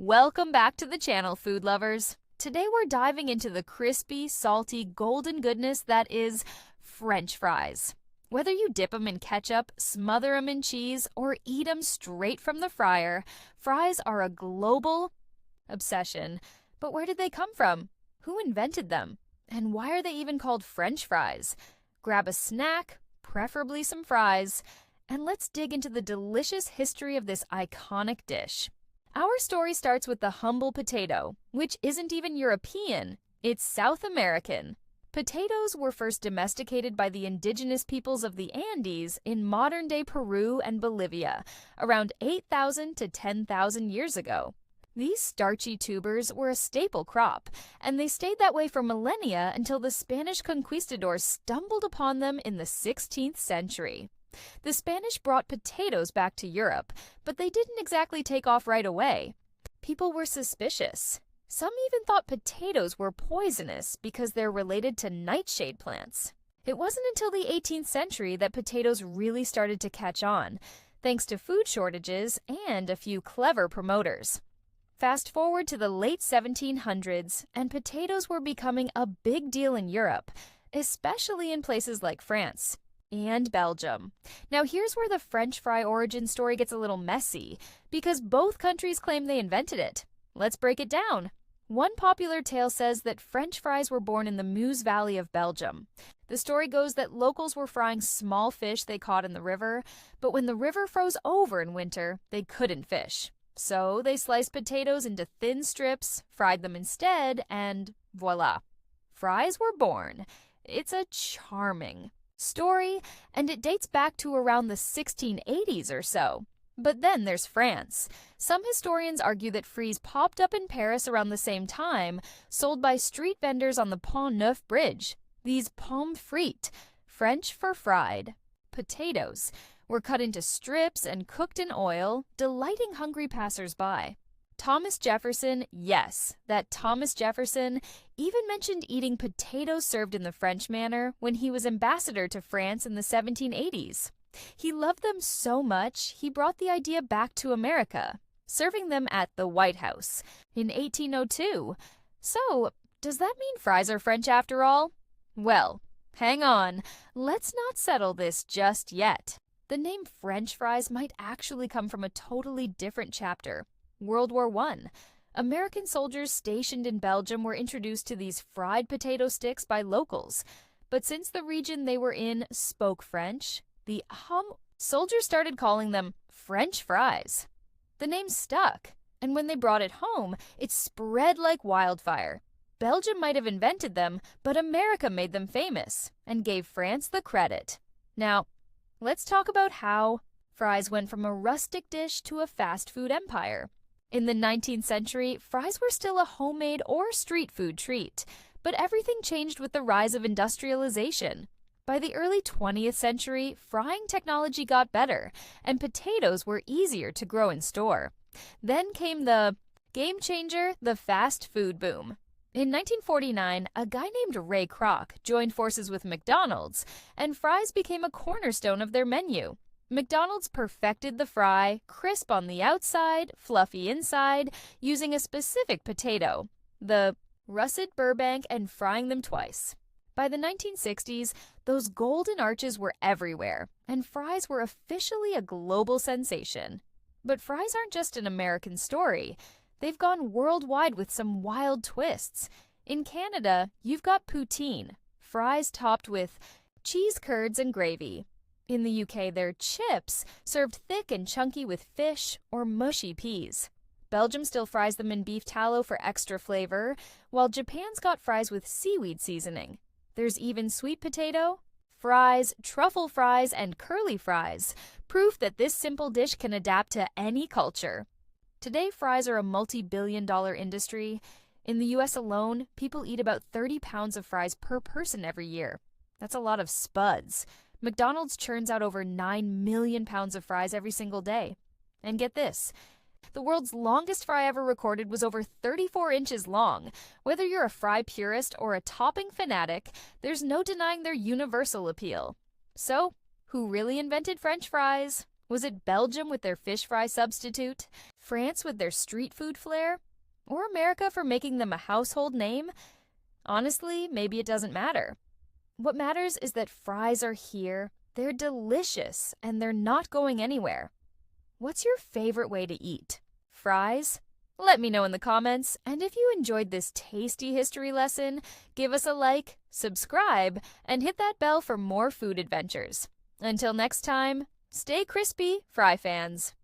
Welcome back to the channel, food lovers. Today we're diving into the crispy, salty, golden goodness that is French fries. Whether you dip them in ketchup, smother them in cheese, or eat them straight from the fryer, fries are a global obsession. But where did they come from? Who invented them? And why are they even called French fries? Grab a snack, preferably some fries, and let's dig into the delicious history of this iconic dish. Our story starts with the humble potato, which isn't even European, it's South American. Potatoes were first domesticated by the indigenous peoples of the Andes in modern-day Peru and Bolivia, around 8,000 to 10,000 years ago. These starchy tubers were a staple crop, and they stayed that way for millennia until the Spanish conquistadors stumbled upon them in the 16th century. The Spanish brought potatoes back to Europe, but they didn't exactly take off right away. People were suspicious. Some even thought potatoes were poisonous because they're related to nightshade plants. It wasn't until the 18th century that potatoes really started to catch on, thanks to food shortages and a few clever promoters. Fast forward to the late 1700s, and potatoes were becoming a big deal in Europe, especially in places like France and Belgium. Now here's where the French fry origin story gets a little messy, because both countries claim they invented it. Let's break it down. One popular tale says that French fries were born in the Meuse Valley of Belgium. The story goes that locals were frying small fish they caught in the river, but when the river froze over in winter, they couldn't fish. So they sliced potatoes into thin strips, fried them instead, and voila. Fries were born. It's a charming story, and it dates back to around the 1680s or so. But then there's France. Some historians argue that fries popped up in Paris around the same time, sold by street vendors on the Pont Neuf Bridge. These pommes frites, French for fried, potatoes, were cut into strips and cooked in oil, delighting hungry passers-by. Thomas Jefferson, yes, that Thomas Jefferson, even mentioned eating potatoes served in the French manner when he was ambassador to France in the 1780s. He loved them so much, he brought the idea back to America, serving them at the White House in 1802. So, does that mean fries are French after all? Well, hang on, let's not settle this just yet. The name French fries might actually come from a totally different chapter. World War I. American soldiers stationed in Belgium were introduced to these fried potato sticks by locals. But since the region they were in spoke French, the soldiers started calling them French fries. The name stuck, and when they brought it home, it spread like wildfire. Belgium might have invented them, but America made them famous and gave France the credit. Now, let's talk about how fries went from a rustic dish to a fast food empire. In the 19th century, fries were still a homemade or street food treat, but everything changed with the rise of industrialization. By the early 20th century, frying technology got better, and potatoes were easier to grow and store. Then came the game changer, the fast food boom. In 1949, a guy named Ray Kroc joined forces with McDonald's, and fries became a cornerstone of their menu. McDonald's perfected the fry, crisp on the outside, fluffy inside, using a specific potato, the russet Burbank, and frying them twice. By the 1960s, those golden arches were everywhere, and fries were officially a global sensation. But fries aren't just an American story. They've gone worldwide with some wild twists. In Canada, you've got poutine, fries topped with cheese curds and gravy. In the UK, they're chips, served thick and chunky with fish or mushy peas. Belgium still fries them in beef tallow for extra flavor, while Japan's got fries with seaweed seasoning. There's even sweet potato, fries, truffle fries, and curly fries, proof that this simple dish can adapt to any culture. Today, fries are a multi-billion-dollar industry. In the US alone, people eat about 30 pounds of fries per person every year. That's a lot of spuds. McDonald's churns out over 9 million pounds of fries every single day. And get this, the world's longest fry ever recorded was over 34 inches long. Whether you're a fry purist or a topping fanatic, there's no denying their universal appeal. So, who really invented French fries? Was it Belgium with their fish fry substitute? France with their street food flair? Or America for making them a household name? Honestly, maybe it doesn't matter. What matters is that fries are here, they're delicious, and they're not going anywhere. What's your favorite way to eat? Fries? Let me know in the comments, and if you enjoyed this tasty history lesson, give us a like, subscribe, and hit that bell for more food adventures. Until next time, stay crispy, Fry fans.